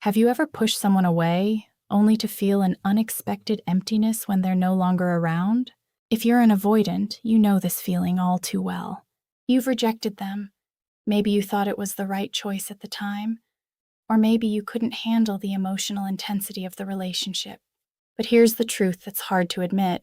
Have you ever pushed someone away only to feel an unexpected emptiness when they're no longer around? If you're an avoidant, you know this feeling all too well. You've rejected them. Maybe you thought it was the right choice at the time, or maybe you couldn't handle the emotional intensity of the relationship. But here's the truth that's hard to admit.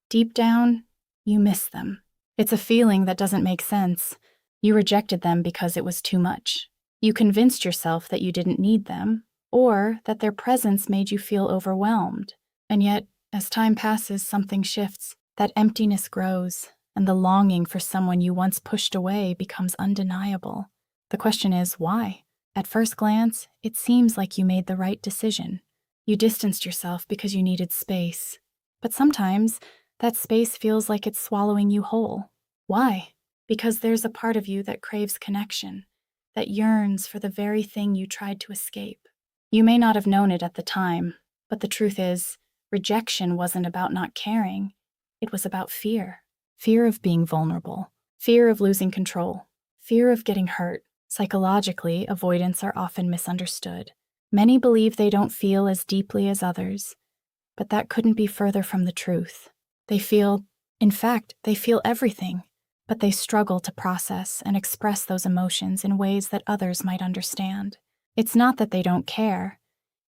Deep down, you miss them. It's a feeling that doesn't make sense. You rejected them because it was too much. You convinced yourself that you didn't need them, or that their presence made you feel overwhelmed. And yet, as time passes, something shifts. That emptiness grows, and the longing for someone you once pushed away becomes undeniable. The question is, why? At first glance, it seems like you made the right decision. You distanced yourself because you needed space. But sometimes, that space feels like it's swallowing you whole. Why? Because there's a part of you that craves connection, that yearns for the very thing you tried to escape. You may not have known it at the time, but the truth is, rejection wasn't about not caring. It was about fear. Fear of being vulnerable. Fear of losing control. Fear of getting hurt. Psychologically, avoidants are often misunderstood. Many believe they don't feel as deeply as others, but that couldn't be further from the truth. They feel everything, but they struggle to process and express those emotions in ways that others might understand. It's not that they don't care.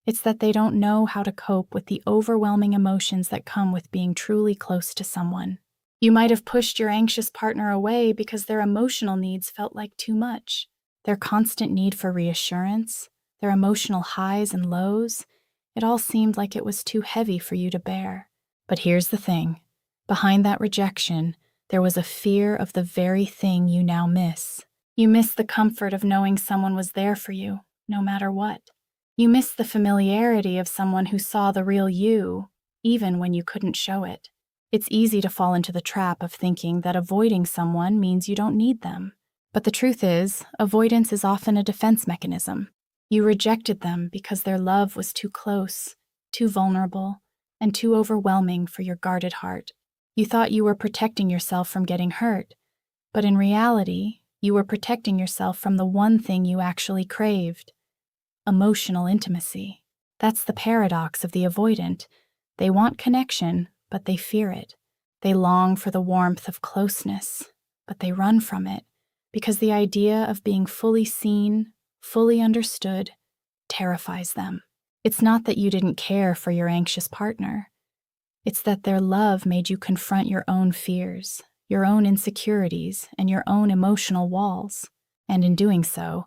It's that they don't know how to cope with the overwhelming emotions that come with being truly close to someone. You might have pushed your anxious partner away because their emotional needs felt like too much. Their constant need for reassurance, their emotional highs and lows, it all seemed like it was too heavy for you to bear. But here's the thing. Behind that rejection, there was a fear of the very thing you now miss. You miss the comfort of knowing someone was there for you, no matter what. You miss the familiarity of someone who saw the real you, even when you couldn't show it. It's easy to fall into the trap of thinking that avoiding someone means you don't need them. But the truth is, avoidance is often a defense mechanism. You rejected them because their love was too close, too vulnerable, and too overwhelming for your guarded heart. You thought you were protecting yourself from getting hurt, but in reality, you were protecting yourself from the one thing you actually craved: emotional intimacy. That's the paradox of the avoidant. They want connection, but they fear it. They long for the warmth of closeness, but they run from it because the idea of being fully seen, fully understood, terrifies them. It's not that you didn't care for your anxious partner. It's that their love made you confront your own fears, your own insecurities, and your own emotional walls. And in doing so,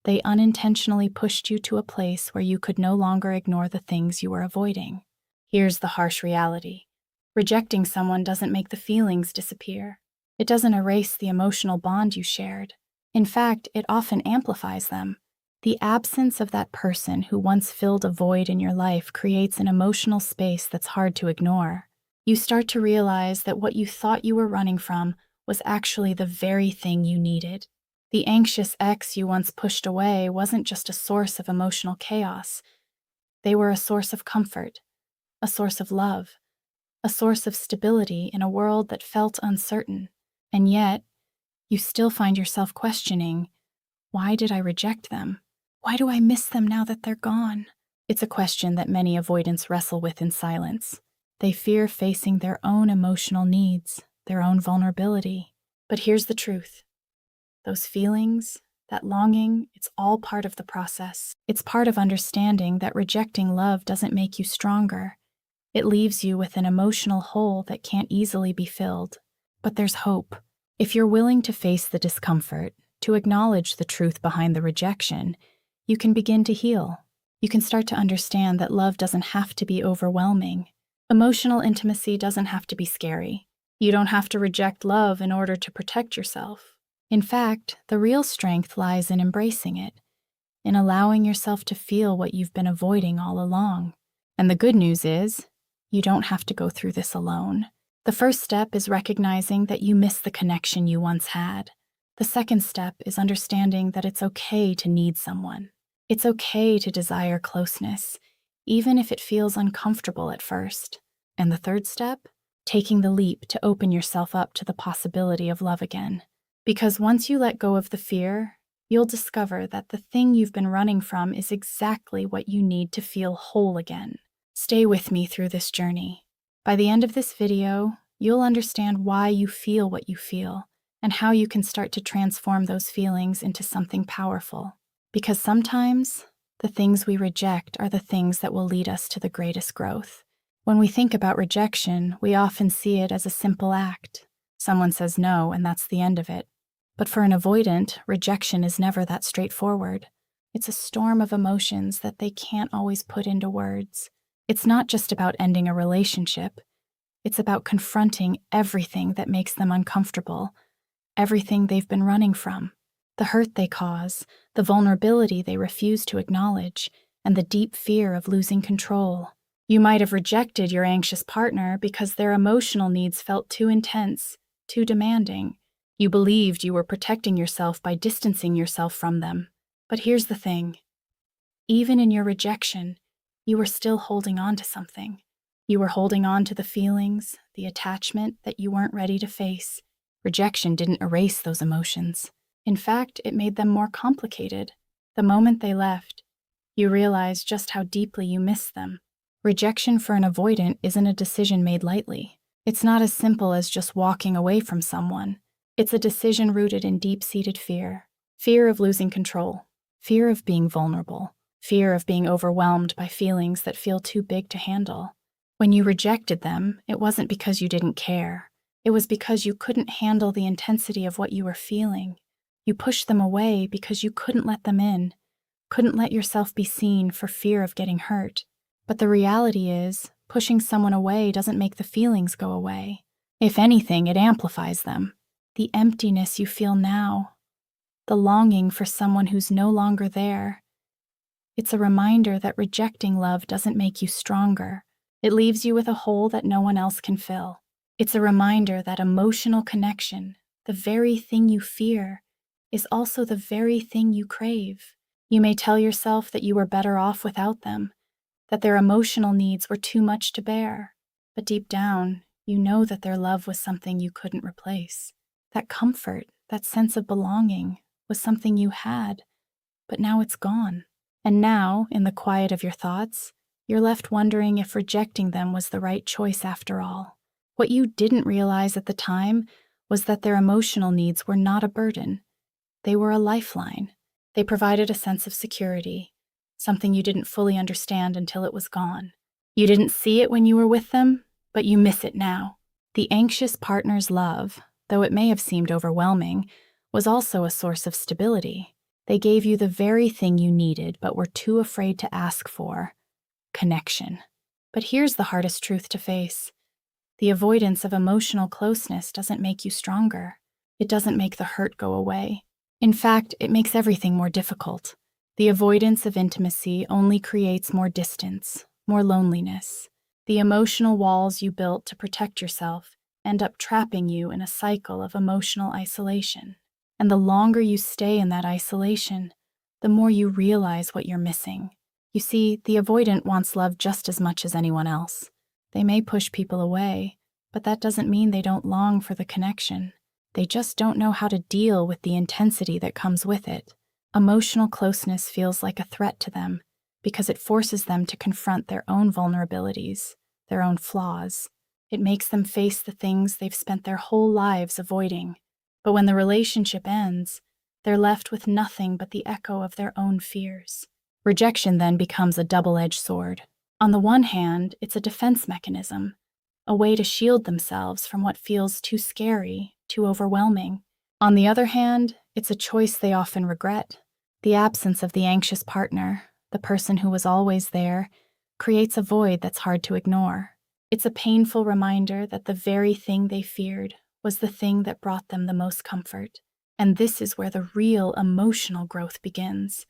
they unintentionally pushed you to a place where you could no longer ignore the things you were avoiding. Here's the harsh reality. Rejecting someone doesn't make the feelings disappear. It doesn't erase the emotional bond you shared. In fact, it often amplifies them. The absence of that person who once filled a void in your life creates an emotional space that's hard to ignore. You start to realize that what you thought you were running from was actually the very thing you needed. The anxious ex you once pushed away wasn't just a source of emotional chaos. They were a source of comfort, a source of love, a source of stability in a world that felt uncertain. And yet, you still find yourself questioning, why did I reject them? Why do I miss them now that they're gone? It's a question that many avoidants wrestle with in silence. They fear facing their own emotional needs, their own vulnerability. But here's the truth. Those feelings, that longing, it's all part of the process. It's part of understanding that rejecting love doesn't make you stronger. It leaves you with an emotional hole that can't easily be filled. But there's hope. If you're willing to face the discomfort, to acknowledge the truth behind the rejection, you can begin to heal. You can start to understand that love doesn't have to be overwhelming. Emotional intimacy doesn't have to be scary. You don't have to reject love in order to protect yourself. In fact, the real strength lies in embracing it, in allowing yourself to feel what you've been avoiding all along. And the good news is, you don't have to go through this alone. The first step is recognizing that you miss the connection you once had. The second step is understanding that it's okay to need someone. It's okay to desire closeness, even if it feels uncomfortable at first. And the third step? Taking the leap to open yourself up to the possibility of love again. Because once you let go of the fear, you'll discover that the thing you've been running from is exactly what you need to feel whole again. Stay with me through this journey. By the end of this video, you'll understand why you feel what you feel and how you can start to transform those feelings into something powerful. Because sometimes, the things we reject are the things that will lead us to the greatest growth. When we think about rejection, we often see it as a simple act. Someone says no, and that's the end of it. But for an avoidant, rejection is never that straightforward. It's a storm of emotions that they can't always put into words. It's not just about ending a relationship. It's about confronting everything that makes them uncomfortable, everything they've been running from, the hurt they cause, the vulnerability they refuse to acknowledge, and the deep fear of losing control. You might have rejected your anxious partner because their emotional needs felt too intense, too demanding. You believed you were protecting yourself by distancing yourself from them. But here's the thing. Even in your rejection, you were still holding on to something. You were holding on to the feelings, the attachment that you weren't ready to face. Rejection didn't erase those emotions. In fact, it made them more complicated. The moment they left, you realized just how deeply you missed them. Rejection for an avoidant isn't a decision made lightly. It's not as simple as just walking away from someone. It's a decision rooted in deep-seated fear. Fear of losing control. Fear of being vulnerable. Fear of being overwhelmed by feelings that feel too big to handle. When you rejected them, it wasn't because you didn't care. It was because you couldn't handle the intensity of what you were feeling. You pushed them away because you couldn't let them in, couldn't let yourself be seen for fear of getting hurt. But the reality is, pushing someone away doesn't make the feelings go away. If anything, it amplifies them. The emptiness you feel now, the longing for someone who's no longer there. It's a reminder that rejecting love doesn't make you stronger. It leaves you with a hole that no one else can fill. It's a reminder that emotional connection, the very thing you fear, is also the very thing you crave. You may tell yourself that you were better off without them, that their emotional needs were too much to bear. But deep down, you know that their love was something you couldn't replace. That comfort, that sense of belonging, was something you had, but now it's gone. And now, in the quiet of your thoughts, you're left wondering if rejecting them was the right choice after all. What you didn't realize at the time was that their emotional needs were not a burden. They were a lifeline. They provided a sense of security, something you didn't fully understand until it was gone. You didn't see it when you were with them, but you miss it now. The anxious partner's love, though it may have seemed overwhelming, was also a source of stability. They gave you the very thing you needed but were too afraid to ask for: connection. But here's the hardest truth to face. The avoidance of emotional closeness doesn't make you stronger. It doesn't make the hurt go away. In fact, it makes everything more difficult. The avoidance of intimacy only creates more distance, more loneliness. The emotional walls you built to protect yourself end up trapping you in a cycle of emotional isolation. And the longer you stay in that isolation, the more you realize what you're missing. You see, the avoidant wants love just as much as anyone else. They may push people away, but that doesn't mean they don't long for the connection. They just don't know how to deal with the intensity that comes with it. Emotional closeness feels like a threat to them because it forces them to confront their own vulnerabilities, their own flaws. It makes them face the things they've spent their whole lives avoiding. But when the relationship ends, they're left with nothing but the echo of their own fears. Rejection then becomes a double-edged sword. On the one hand, it's a defense mechanism, a way to shield themselves from what feels too scary, too overwhelming. On the other hand, it's a choice they often regret. The absence of the anxious partner, the person who was always there, creates a void that's hard to ignore. It's a painful reminder that the very thing they feared was the thing that brought them the most comfort. And this is where the real emotional growth begins,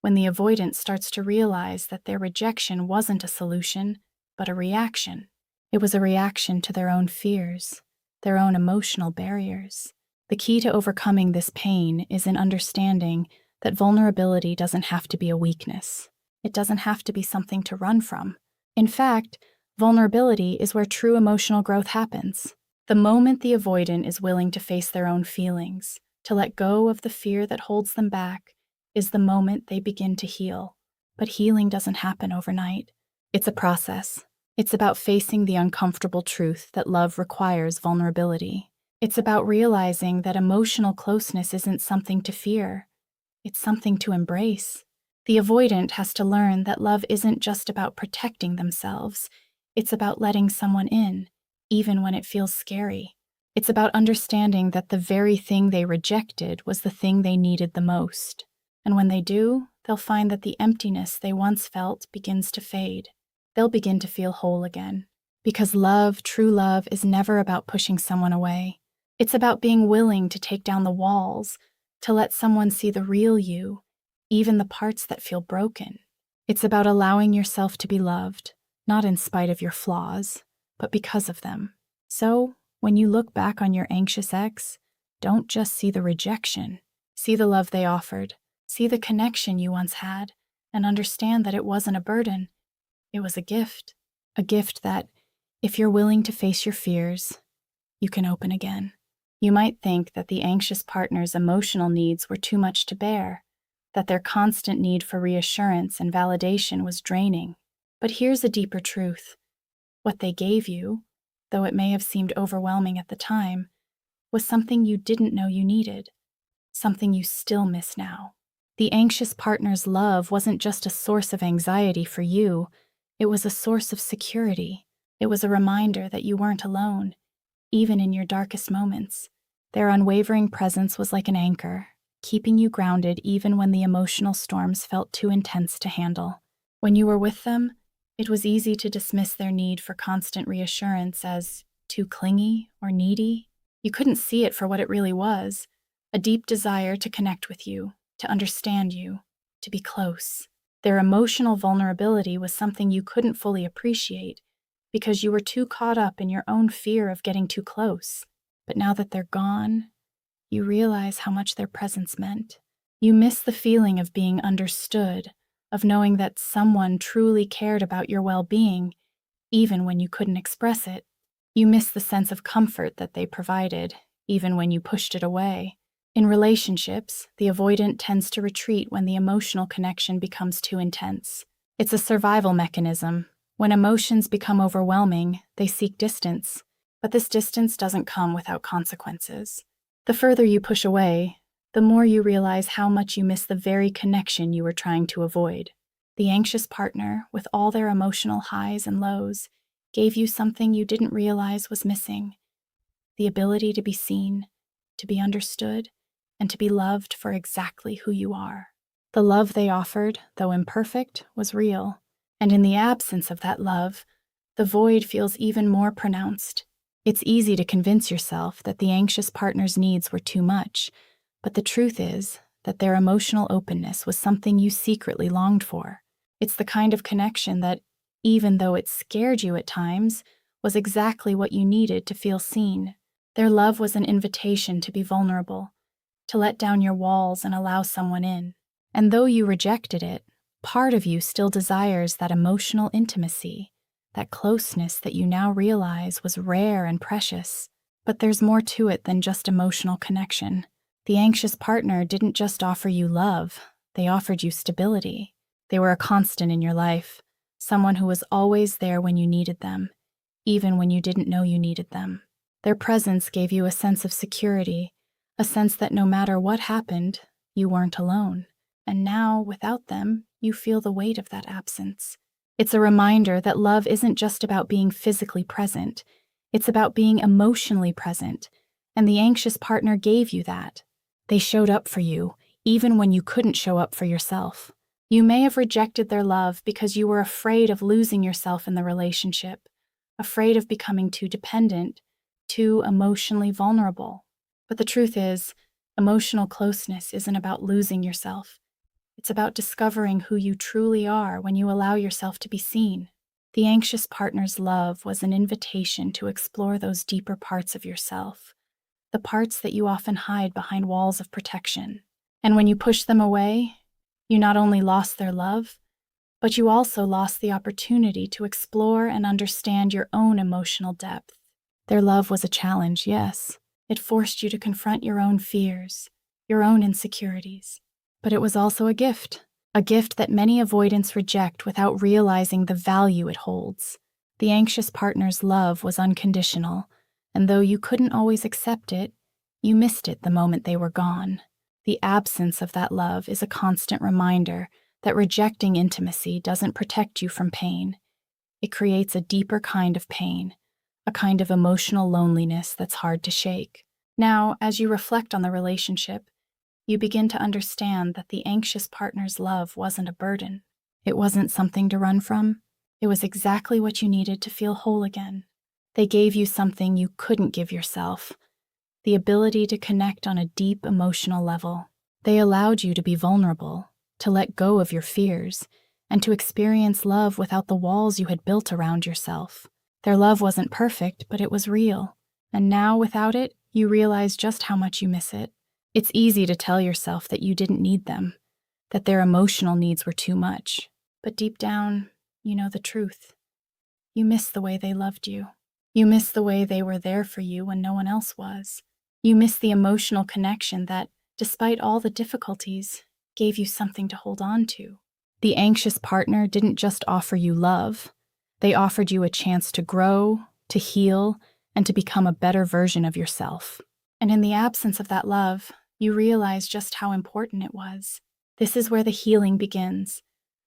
when the avoidant starts to realize that their rejection wasn't a solution, but a reaction. It was a reaction to their own fears, their own emotional barriers. The key to overcoming this pain is in understanding that vulnerability doesn't have to be a weakness. It doesn't have to be something to run from. In fact, vulnerability is where true emotional growth happens. The moment the avoidant is willing to face their own feelings, to let go of the fear that holds them back, is the moment they begin to heal. But healing doesn't happen overnight. It's a process. It's about facing the uncomfortable truth that love requires vulnerability. It's about realizing that emotional closeness isn't something to fear. It's something to embrace. The avoidant has to learn that love isn't just about protecting themselves. It's about letting someone in, even when it feels scary. It's about understanding that the very thing they rejected was the thing they needed the most. And when they do, they'll find that the emptiness they once felt begins to fade. They'll begin to feel whole again. Because love, true love, is never about pushing someone away. It's about being willing to take down the walls, to let someone see the real you, even the parts that feel broken. It's about allowing yourself to be loved, not in spite of your flaws, but because of them. So, when you look back on your anxious ex, don't just see the rejection. See the love they offered. See the connection you once had, and understand that it wasn't a burden. It was a gift. A gift that, if you're willing to face your fears, you can open again. You might think that the anxious partner's emotional needs were too much to bear, that their constant need for reassurance and validation was draining. But here's a deeper truth. What they gave you, though it may have seemed overwhelming at the time, was something you didn't know you needed, something you still miss now. The anxious partner's love wasn't just a source of anxiety for you, it was a source of security. It was a reminder that you weren't alone, even in your darkest moments. Their unwavering presence was like an anchor, keeping you grounded even when the emotional storms felt too intense to handle. When you were with them, it was easy to dismiss their need for constant reassurance as too clingy or needy. You couldn't see it for what it really was, a deep desire to connect with you, to understand you, to be close. Their emotional vulnerability was something you couldn't fully appreciate because you were too caught up in your own fear of getting too close. But now that they're gone, you realize how much their presence meant. You miss the feeling of being understood, of knowing that someone truly cared about your well-being, even when you couldn't express it. You miss the sense of comfort that they provided, even when you pushed it away. In relationships, the avoidant tends to retreat when the emotional connection becomes too intense. It's a survival mechanism. When emotions become overwhelming, they seek distance. But this distance doesn't come without consequences. The further you push away, the more you realize how much you miss the very connection you were trying to avoid. The anxious partner, with all their emotional highs and lows, gave you something you didn't realize was missing: the ability to be seen, to be understood, and to be loved for exactly who you are. The love they offered, though imperfect, was real. And in the absence of that love, the void feels even more pronounced. It's easy to convince yourself that the anxious partner's needs were too much, but the truth is that their emotional openness was something you secretly longed for. It's the kind of connection that, even though it scared you at times, was exactly what you needed to feel seen. Their love was an invitation to be vulnerable, to let down your walls and allow someone in. And though you rejected it, part of you still desires that emotional intimacy, that closeness that you now realize was rare and precious. But there's more to it than just emotional connection. The anxious partner didn't just offer you love, they offered you stability. They were a constant in your life, someone who was always there when you needed them, even when you didn't know you needed them. Their presence gave you a sense of security, a sense that no matter what happened, you weren't alone. And now, without them, you feel the weight of that absence. It's a reminder that love isn't just about being physically present, it's about being emotionally present, and the anxious partner gave you that. They showed up for you, even when you couldn't show up for yourself. You may have rejected their love because you were afraid of losing yourself in the relationship, afraid of becoming too dependent, too emotionally vulnerable. But the truth is, emotional closeness isn't about losing yourself. It's about discovering who you truly are when you allow yourself to be seen. The anxious partner's love was an invitation to explore those deeper parts of yourself, the parts that you often hide behind walls of protection. And when you push them away, you not only lost their love, but you also lost the opportunity to explore and understand your own emotional depth. Their love was a challenge, yes. It forced you to confront your own fears, your own insecurities. but it was also a gift that many avoidants reject without realizing the value it holds. The anxious partner's love was unconditional, and though you couldn't always accept it, you missed it the moment they were gone. The absence of that love is a constant reminder that rejecting intimacy doesn't protect you from pain. It creates a deeper kind of pain, a kind of emotional loneliness that's hard to shake. Now, as you reflect on the relationship, you begin to understand that the anxious partner's love wasn't a burden. It wasn't something to run from. It was exactly what you needed to feel whole again. They gave you something you couldn't give yourself, the ability to connect on a deep emotional level. They allowed you to be vulnerable, to let go of your fears, and to experience love without the walls you had built around yourself. Their love wasn't perfect, but it was real. And now, without it, you realize just how much you miss it. It's easy to tell yourself that you didn't need them, that their emotional needs were too much. But deep down, you know the truth. You miss the way they loved you. You miss the way they were there for you when no one else was. You miss the emotional connection that, despite all the difficulties, gave you something to hold on to. The anxious partner didn't just offer you love. They offered you a chance to grow, to heal, and to become a better version of yourself. And in the absence of that love, you realize just how important it was. This is where the healing begins,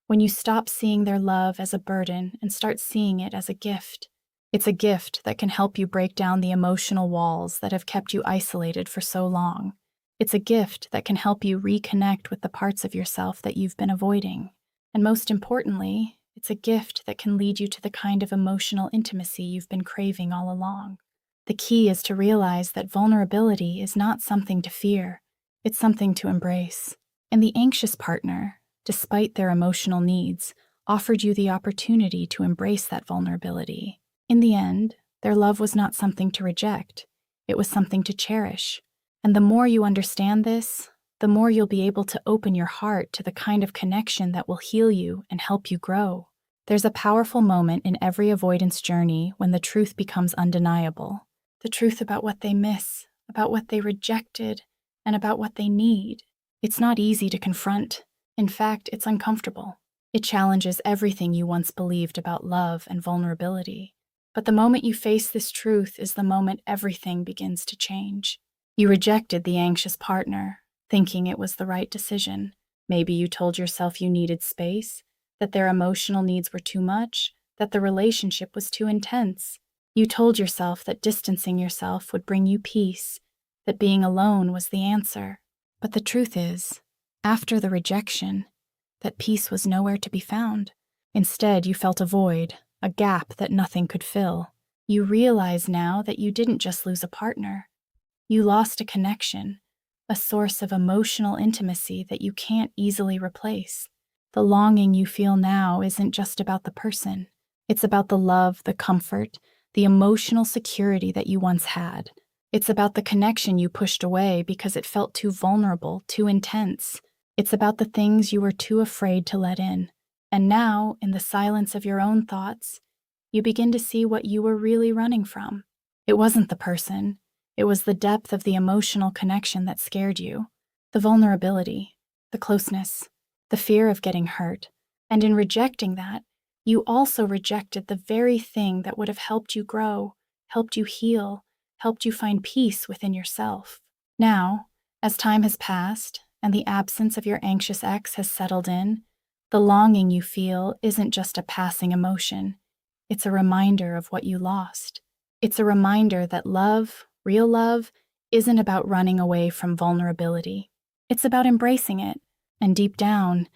when you stop seeing their love as a burden and start seeing it as a gift. It's a gift that can help you break down the emotional walls that have kept you isolated for so long. It's a gift that can help you reconnect with the parts of yourself that you've been avoiding. And most importantly, it's a gift that can lead you to the kind of emotional intimacy you've been craving all along. The key is to realize that vulnerability is not something to fear, it's something to embrace. And the anxious partner, despite their emotional needs, offered you the opportunity to embrace that vulnerability. In the end, their love was not something to reject, it was something to cherish. And the more you understand this, the more you'll be able to open your heart to the kind of connection that will heal you and help you grow. There's a powerful moment in every avoidance journey when the truth becomes undeniable. The truth about what they miss, about what they rejected, and about what they need. It's not easy to confront. In fact, it's uncomfortable. It challenges everything you once believed about love and vulnerability. But the moment you face this truth is the moment everything begins to change. You rejected the anxious partner, thinking it was the right decision. Maybe you told yourself you needed space, that their emotional needs were too much, that the relationship was too intense. You told yourself that distancing yourself would bring you peace, that being alone was the answer. But the truth is, after the rejection, that peace was nowhere to be found. Instead, you felt a void, a gap that nothing could fill. You realize now that you didn't just lose a partner. You lost a connection, a source of emotional intimacy that you can't easily replace. The longing you feel now isn't just about the person. It's about the love, the comfort, the emotional security that you once had. It's about the connection you pushed away because it felt too vulnerable, too intense. It's about the things you were too afraid to let in. And now, in the silence of your own thoughts, you begin to see what you were really running from. It wasn't the person. It was the depth of the emotional connection that scared you, the vulnerability, the closeness, the fear of getting hurt. And in rejecting that, you also rejected the very thing that would have helped you grow, helped you heal, helped you find peace within yourself. Now, as time has passed and the absence of your anxious ex has settled in, the longing you feel isn't just a passing emotion. It's a reminder of what you lost. It's a reminder that love, real love, isn't about running away from vulnerability. It's about embracing it. And deep down,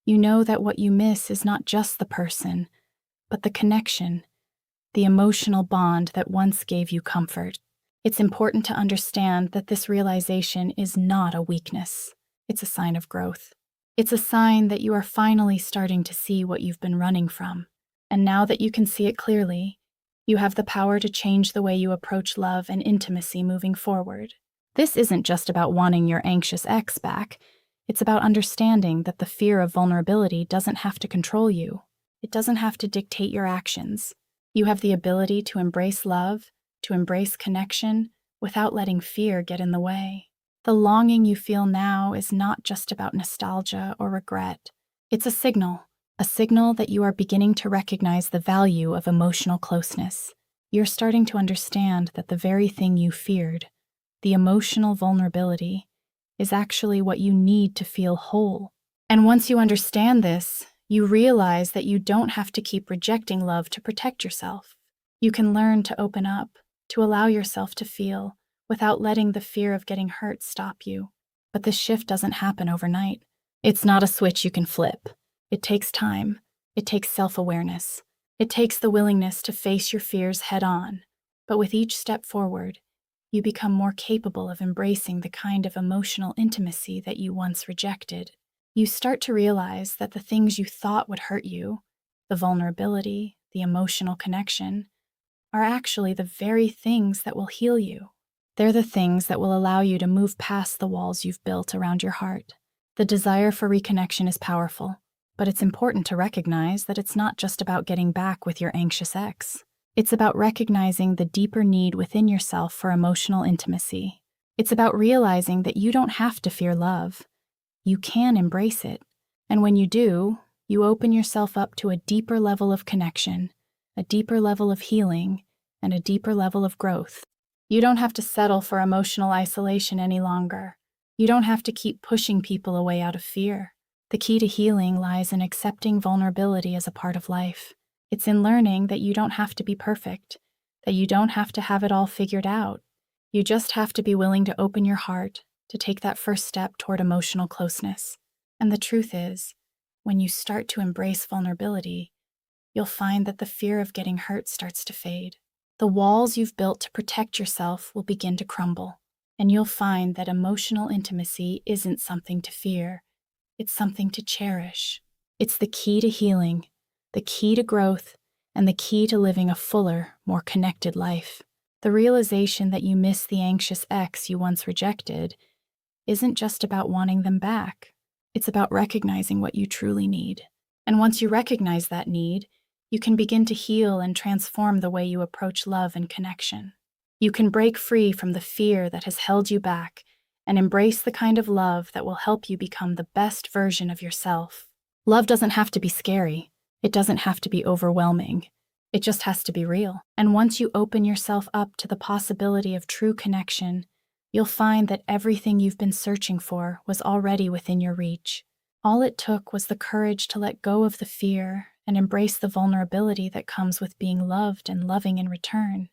you know that what you miss is not just the person, but the connection, the emotional bond that once gave you comfort. It's important to understand that this realization is not a weakness. It's a sign of growth. It's a sign that you are finally starting to see what you've been running from. And now that you can see it clearly, you have the power to change the way you approach love and intimacy moving forward. This isn't just about wanting your anxious ex back. It's about understanding that the fear of vulnerability doesn't have to control you. It doesn't have to dictate your actions. You have the ability to embrace love, to embrace connection, without letting fear get in the way. The longing you feel now is not just about nostalgia or regret. It's a signal that you are beginning to recognize the value of emotional closeness. You're starting to understand that the very thing you feared, the emotional vulnerability, is actually what you need to feel whole. And once you understand this, you realize that you don't have to keep rejecting love to protect yourself. You can learn to open up, to allow yourself to feel, without letting the fear of getting hurt stop you. But this shift doesn't happen overnight. It's not a switch you can flip. It takes time. It takes self-awareness. It takes the willingness to face your fears head-on. But with each step forward, you become more capable of embracing the kind of emotional intimacy that you once rejected. You start to realize that the things you thought would hurt you, the vulnerability, the emotional connection, are actually the very things that will heal you. They're the things that will allow you to move past the walls you've built around your heart. The desire for reconnection is powerful, but it's important to recognize that it's not just about getting back with your anxious ex. It's about recognizing the deeper need within yourself for emotional intimacy. It's about realizing that you don't have to fear love. You can embrace it. And when you do, you open yourself up to a deeper level of connection, a deeper level of healing, and a deeper level of growth. You don't have to settle for emotional isolation any longer. You don't have to keep pushing people away out of fear. The key to healing lies in accepting vulnerability as a part of life. It's in learning that you don't have to be perfect, that you don't have to have it all figured out. You just have to be willing to open your heart, to take that first step toward emotional closeness. And the truth is, when you start to embrace vulnerability, you'll find that the fear of getting hurt starts to fade. The walls you've built to protect yourself will begin to crumble, and you'll find that emotional intimacy isn't something to fear, it's something to cherish. It's the key to healing, the key to growth, and the key to living a fuller, more connected life. The realization that you miss the anxious ex you once rejected isn't just about wanting them back. It's about recognizing what you truly need. And once you recognize that need, you can begin to heal and transform the way you approach love and connection. You can break free from the fear that has held you back and embrace the kind of love that will help you become the best version of yourself. Love doesn't have to be scary. It doesn't have to be overwhelming. It just has to be real. And once you open yourself up to the possibility of true connection, you'll find that everything you've been searching for was already within your reach. All it took was the courage to let go of the fear and embrace the vulnerability that comes with being loved and loving in return.